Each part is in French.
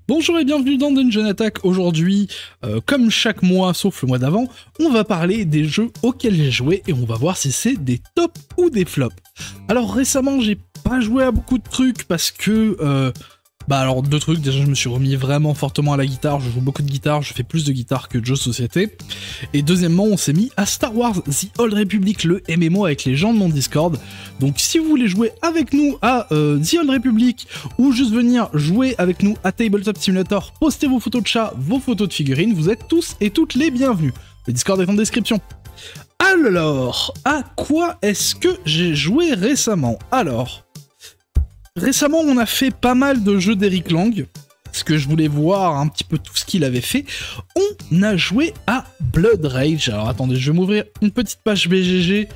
Bonjour et bienvenue dans Dungeon Attack. Aujourd'hui, comme chaque mois sauf le mois d'avant, on va parler des jeux auxquels j'ai joué et on va voir si c'est des tops ou des flops. Alors récemment, j'ai pas joué à beaucoup de trucs parce que... alors deux trucs, déjà je me suis remis vraiment fortement à la guitare, je joue beaucoup de guitare, je fais plus de guitare que de jeux de société. Et deuxièmement, on s'est mis à Star Wars The Old Republic, le MMO avec les gens de mon Discord. Donc si vous voulez jouer avec nous à The Old Republic ou juste venir jouer avec nous à Tabletop Simulator, postez vos photos de chat, vos photos de figurines, vous êtes tous et toutes les bienvenus. Le Discord est en description. Alors, à quoi est-ce que j'ai joué récemment? Alors... récemment, on a fait pas mal de jeux d'Eric Lang, parce que je voulais voir un petit peu tout ce qu'il avait fait. On a joué à Blood Rage. Alors attendez, je vais m'ouvrir une petite page BGG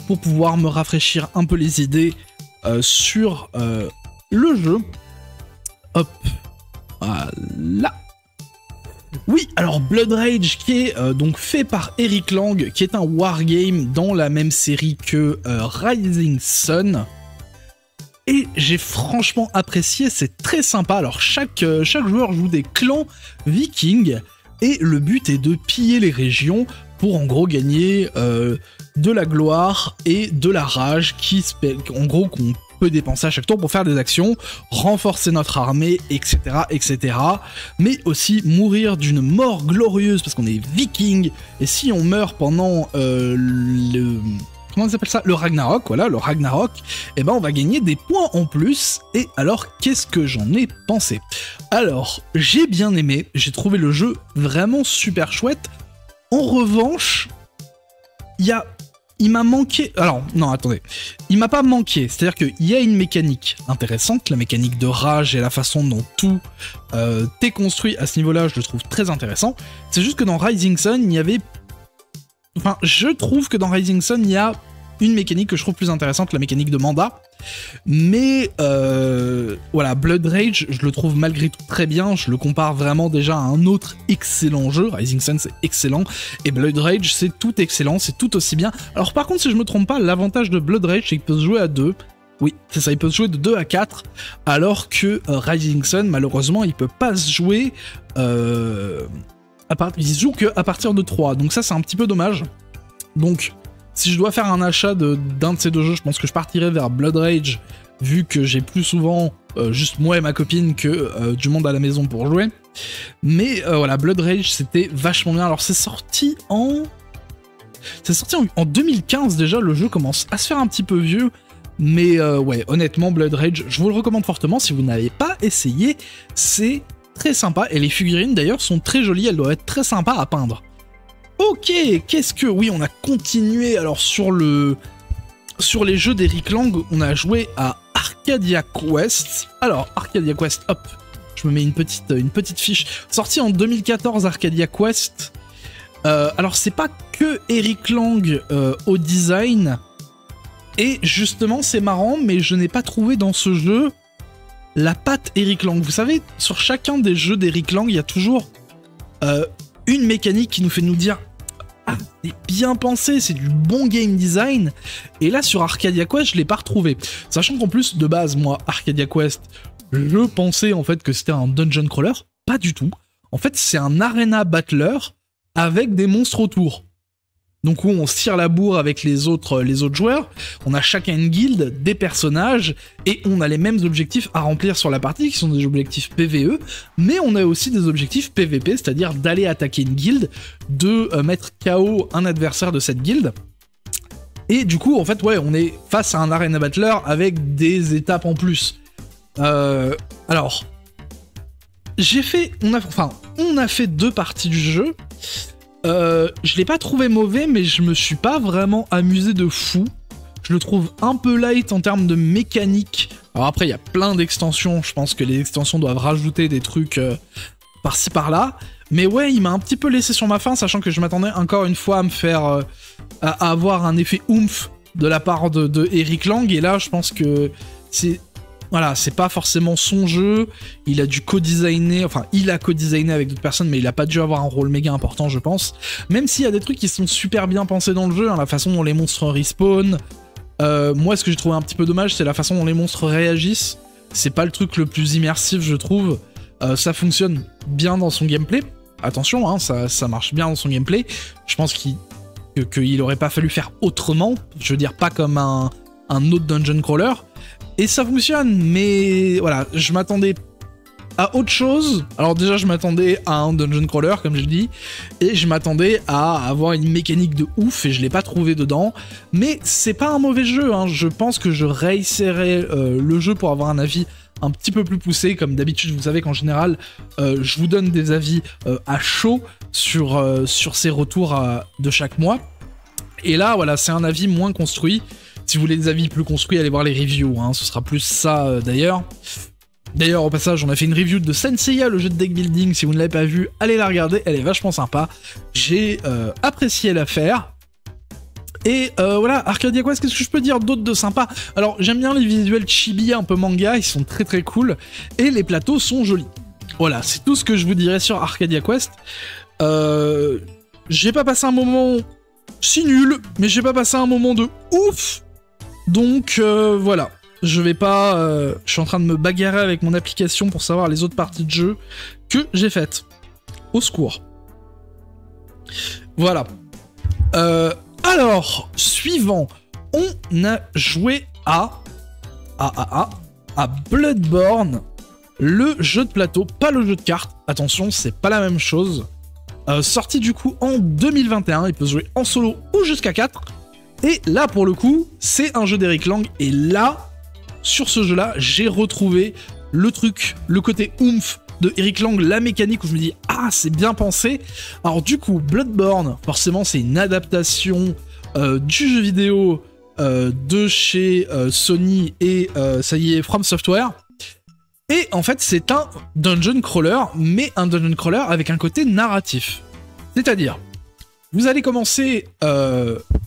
pour pouvoir me rafraîchir un peu les idées sur le jeu. Hop, voilà. Oui, alors Blood Rage qui est donc fait par Eric Lang, qui est un wargame dans la même série que Rising Sun. Et j'ai franchement apprécié, c'est très sympa. Alors chaque joueur joue des clans vikings et le but est de piller les régions pour en gros gagner de la gloire et de la rage en gros qu'on peut dépenser à chaque tour pour faire des actions, renforcer notre armée, etc. etc. Mais aussi mourir d'une mort glorieuse parce qu'on est viking et si on meurt pendant comment ça s'appelle ça? Le Ragnarok, voilà, le Ragnarok, et ben on va gagner des points en plus, et alors qu'est-ce que j'en ai pensé? Alors, j'ai bien aimé, j'ai trouvé le jeu vraiment super chouette, en revanche, il m'a manqué... Alors, non, attendez, il m'a pas manqué, c'est-à-dire qu'il y a une mécanique intéressante, la mécanique de rage et la façon dont tout est construit à ce niveau-là, je le trouve très intéressant, c'est juste que dans Rising Sun, il y avait... Enfin, je trouve que dans Rising Sun, il y a une mécanique que je trouve plus intéressante, la mécanique de mandat. Mais voilà, Blood Rage, je le trouve malgré tout très bien. Je le compare vraiment déjà à un autre excellent jeu. Rising Sun, c'est excellent. Et Blood Rage, c'est tout excellent, c'est tout aussi bien. Alors par contre, si je me trompe pas, l'avantage de Blood Rage, c'est qu'il peut se jouer à 2. Oui, c'est ça, il peut se jouer de 2 à 4. Alors que Rising Sun, malheureusement, il peut pas se jouer... il se joue qu'à partir de 3, donc ça c'est un petit peu dommage. Donc si je dois faire un achat d'un de ces deux jeux, je pense que je partirai vers Blood Rage, vu que j'ai plus souvent juste moi et ma copine que du monde à la maison pour jouer. Mais voilà, Blood Rage c'était vachement bien. Alors c'est sorti en 2015 déjà, le jeu commence à se faire un petit peu vieux. Mais ouais, honnêtement, Blood Rage, je vous le recommande fortement si vous n'avez pas essayé, c'est... très sympa, et les figurines d'ailleurs sont très jolies, elles doivent être très sympas à peindre. Ok, qu'est-ce que... Oui, on a continué, alors sur les jeux d'Eric Lang, on a joué à Arcadia Quest. Alors, Arcadia Quest, hop, je me mets une petite fiche. Sorti en 2014, Arcadia Quest. Alors, c'est pas que Eric Lang au design, et justement, c'est marrant, mais je n'ai pas trouvé dans ce jeu... la patte Eric Lang. Vous savez, sur chacun des jeux d'Eric Lang, il y a toujours une mécanique qui nous fait nous dire « Ah, c'est bien pensé, c'est du bon game design ». Et là, sur Arcadia Quest, je l'ai pas retrouvé. Sachant qu'en plus, de base, moi, Arcadia Quest, je pensais en fait que c'était un dungeon crawler. Pas du tout. En fait, c'est un arena battler avec des monstres autour. Donc où on se tire la bourre avec les autres joueurs, on a chacun une guilde, des personnages, et on a les mêmes objectifs à remplir sur la partie, qui sont des objectifs PvE, mais on a aussi des objectifs PvP, c'est-à-dire d'aller attaquer une guilde, de mettre KO un adversaire de cette guilde, et du coup, en fait, ouais, on est face à un arena battler avec des étapes en plus. Alors, on a fait 2 parties du jeu. Je l'ai pas trouvé mauvais, mais je me suis pas vraiment amusé de fou. Je le trouve un peu light en termes de mécanique. Alors après, il y a plein d'extensions. Je pense que les extensions doivent rajouter des trucs par-ci par-là. Mais ouais, il m'a un petit peu laissé sur ma faim, sachant que je m'attendais encore une fois à me faire... à avoir un effet oomph de la part de Eric Lang. Et là, je pense que c'est... Voilà, c'est pas forcément son jeu, il a dû co-designer, enfin il a co-designé avec d'autres personnes, mais il a pas dû avoir un rôle méga important, je pense. Même s'il y a des trucs qui sont super bien pensés dans le jeu, hein, la façon dont les monstres respawn. Moi, ce que j'ai trouvé un petit peu dommage, c'est la façon dont les monstres réagissent. C'est pas le truc le plus immersif, je trouve. ça fonctionne bien dans son gameplay. Attention, hein, ça marche bien dans son gameplay. Je pense qu'il aurait pas fallu faire autrement. Je veux dire, pas comme un autre dungeon crawler. Et ça fonctionne, mais voilà, je m'attendais à autre chose. Alors déjà, je m'attendais à un dungeon crawler, comme je dis, et je m'attendais à avoir une mécanique de ouf, et je l'ai pas trouvé dedans. Mais c'est pas un mauvais jeu, hein. Je pense que je réessayerai le jeu pour avoir un avis un petit peu plus poussé. Comme d'habitude, vous savez qu'en général, je vous donne des avis à chaud sur ces retours de chaque mois. Et là, voilà, c'est un avis moins construit. Si vous voulez des avis plus construits, allez voir les reviews, hein. Ce sera plus ça d'ailleurs. D'ailleurs, au passage, on a fait une review de Senseiya, le jeu de deck building. Si vous ne l'avez pas vu, allez la regarder, elle est vachement sympa. J'ai apprécié l'affaire. Et voilà, Arcadia Quest, qu'est-ce que je peux dire d'autre de sympa? Alors, j'aime bien les visuels chibi, un peu manga, ils sont très très cool. Et les plateaux sont jolis. Voilà, c'est tout ce que je vous dirais sur Arcadia Quest. J'ai pas passé un moment si nul, mais j'ai pas passé un moment de ouf. Donc voilà. Je vais pas... je suis en train de me bagarrer avec mon application pour savoir les autres parties de jeu que j'ai faites. Au secours. Voilà. Alors, suivant, on a joué à Bloodborne, le jeu de plateau, pas le jeu de cartes. Attention, c'est pas la même chose. Sorti du coup en 2021, il peut se jouer en solo ou jusqu'à 4. Et là, pour le coup, c'est un jeu d'Eric Lang, et là... Sur ce jeu-là, j'ai retrouvé le truc, le côté oomph de Eric Lang, la mécanique où je me dis « Ah, c'est bien pensé !» Alors du coup, Bloodborne, forcément, c'est une adaptation du jeu vidéo de chez Sony et, ça y est, From Software. Et en fait, c'est un dungeon crawler, mais un dungeon crawler avec un côté narratif. C'est-à-dire, vous allez commencer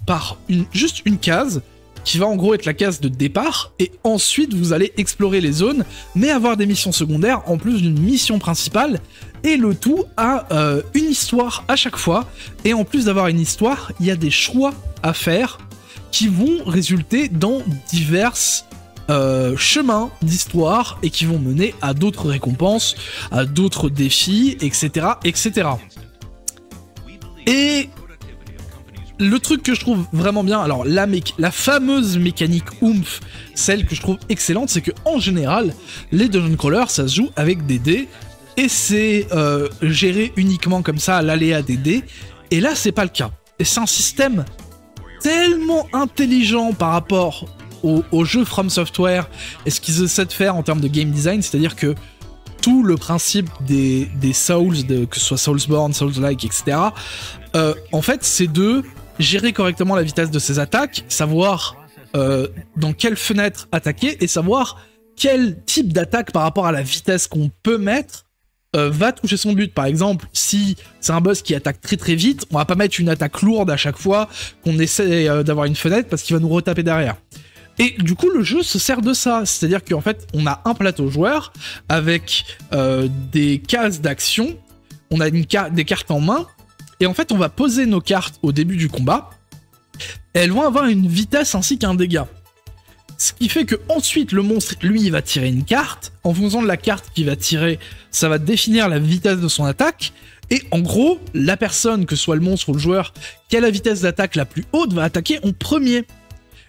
par juste une case, qui va en gros être la case de départ, et ensuite vous allez explorer les zones, mais avoir des missions secondaires en plus d'une mission principale, et le tout a une histoire à chaque fois, et en plus d'avoir une histoire, il y a des choix à faire qui vont résulter dans divers chemins d'histoire, et qui vont mener à d'autres récompenses, à d'autres défis, etc., etc. Et... le truc que je trouve vraiment bien, alors la fameuse mécanique oomph, celle que je trouve excellente, c'est que en général, les dungeon crawlers, ça se joue avec des dés, et c'est géré uniquement comme ça à l'aléa des dés, et là c'est pas le cas. Et c'est un système tellement intelligent par rapport au jeu From Software et ce qu'ils essaient de faire en termes de game design, c'est-à-dire que tout le principe des Souls, que ce soit Soulsborne, Souls-like, etc., en fait c'est de gérer correctement la vitesse de ses attaques, savoir dans quelle fenêtre attaquer, et savoir quel type d'attaque par rapport à la vitesse qu'on peut mettre va toucher son but. Par exemple, si c'est un boss qui attaque très très vite, on va pas mettre une attaque lourde à chaque fois qu'on essaie d'avoir une fenêtre, parce qu'il va nous retaper derrière. Et du coup, le jeu se sert de ça, c'est-à-dire qu'en fait, on a un plateau joueur avec des cases d'action, on a des cartes en main, et en fait, on va poser nos cartes au début du combat, et elles vont avoir une vitesse ainsi qu'un dégât. Ce qui fait que ensuite le monstre, lui, il va tirer une carte. En fonction de la carte qu'il va tirer, ça va définir la vitesse de son attaque. Et en gros, la personne, que ce soit le monstre ou le joueur, qui a la vitesse d'attaque la plus haute, va attaquer en premier.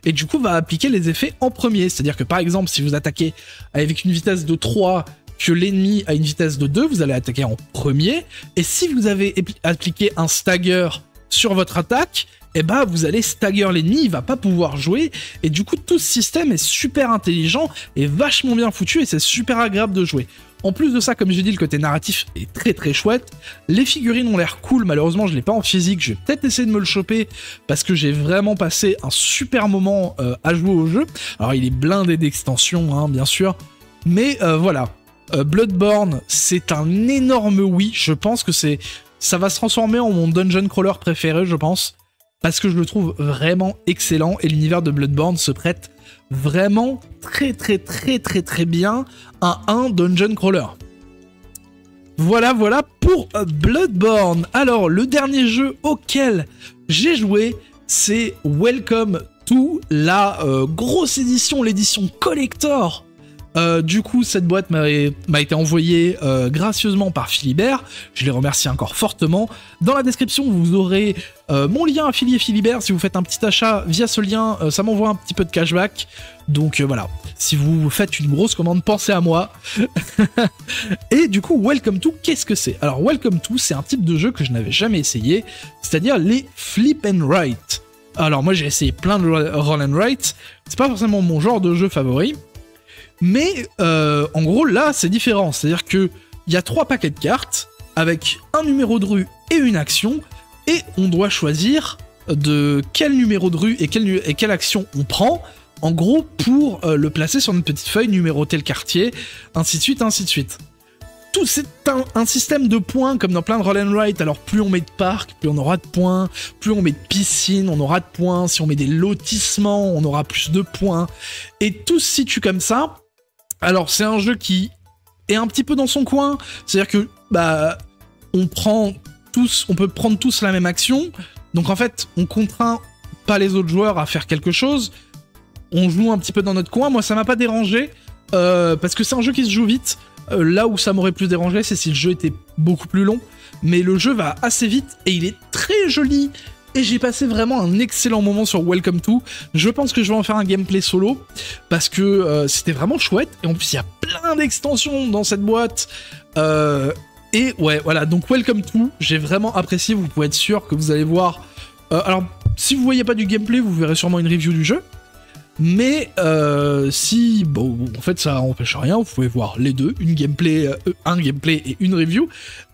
Et du coup, va appliquer les effets en premier. C'est-à-dire que par exemple, si vous attaquez avec une vitesse de 3, que l'ennemi a une vitesse de 2, vous allez attaquer en premier. Et si vous avez appliqué un stagger sur votre attaque, eh ben vous allez stagger l'ennemi, il va pas pouvoir jouer, et du coup tout ce système est super intelligent et vachement bien foutu, et c'est super agréable de jouer. En plus de ça, comme j'ai dit, le côté narratif est très très chouette, les figurines ont l'air cool, malheureusement je l'ai pas en physique, je vais peut-être essayer de me le choper, parce que j'ai vraiment passé un super moment à jouer au jeu. Alors il est blindé d'extensions, hein, bien sûr, mais voilà. Bloodborne, c'est un énorme oui, je pense que ça va se transformer en mon dungeon crawler préféré, je pense. Parce que je le trouve vraiment excellent, et l'univers de Bloodborne se prête vraiment très bien à un dungeon crawler. Voilà pour Bloodborne. Alors, le dernier jeu auquel j'ai joué, c'est Welcome to la grosse édition, l'édition collector Du coup, cette boîte m'a été envoyée gracieusement par Philibert. Je les remercie encore fortement. Dans la description, vous aurez mon lien affilié Philibert. Si vous faites un petit achat via ce lien, ça m'envoie un petit peu de cashback. Donc voilà, si vous faites une grosse commande, pensez à moi. Et du coup, Welcome to, qu'est-ce que c'est? Alors, Welcome to, c'est un type de jeu que je n'avais jamais essayé, c'est-à-dire les flip and write. Alors moi, j'ai essayé plein de roll and write. C'est pas forcément mon genre de jeu favori. Mais en gros, là, c'est différent. C'est-à-dire qu'il y a 3 paquets de cartes avec un numéro de rue et une action, et on doit choisir de quel numéro de rue et quelle action on prend, en gros, pour le placer sur une petite feuille, numéroter le quartier, ainsi de suite, ainsi de suite. Tout c'est un système de points comme dans plein de roll and write. Alors plus on met de parcs, plus on aura de points, plus on met de piscines, on aura de points, si on met des lotissements, on aura plus de points, et tout se situe comme ça. Alors c'est un jeu qui est un petit peu dans son coin, c'est-à-dire que bah on peut prendre tous la même action, donc en fait on contraint pas les autres joueurs à faire quelque chose, on joue un petit peu dans notre coin. Moi ça m'a pas dérangé, parce que c'est un jeu qui se joue vite. Là où ça m'aurait plus dérangé, c'est si le jeu était beaucoup plus long, mais le jeu va assez vite et il est très joli. Et j'ai passé vraiment un excellent moment sur Welcome to. Je pense que je vais en faire un gameplay solo, parce que c'était vraiment chouette. Et en plus, il y a plein d'extensions dans cette boîte. Et ouais, voilà, donc Welcome to, j'ai vraiment apprécié. Vous pouvez être sûr que vous allez voir... alors, si vous voyez pas du gameplay, vous verrez sûrement une review du jeu. Mais si... Bon, en fait, ça n'empêche rien. Vous pouvez voir les deux, un gameplay et une review.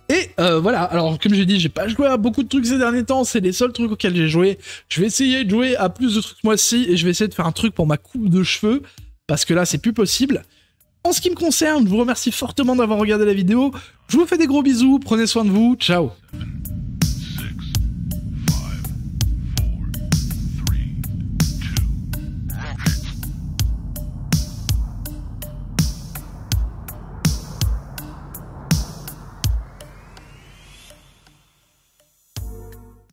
Et voilà, alors comme j'ai dit, j'ai pas joué à beaucoup de trucs ces derniers temps, c'est les seuls trucs auxquels j'ai joué. Je vais essayer de jouer à plus de trucs moi-ci, et je vais essayer de faire un truc pour ma coupe de cheveux, parce que là c'est plus possible. En ce qui me concerne, je vous remercie fortement d'avoir regardé la vidéo, je vous fais des gros bisous, prenez soin de vous, ciao.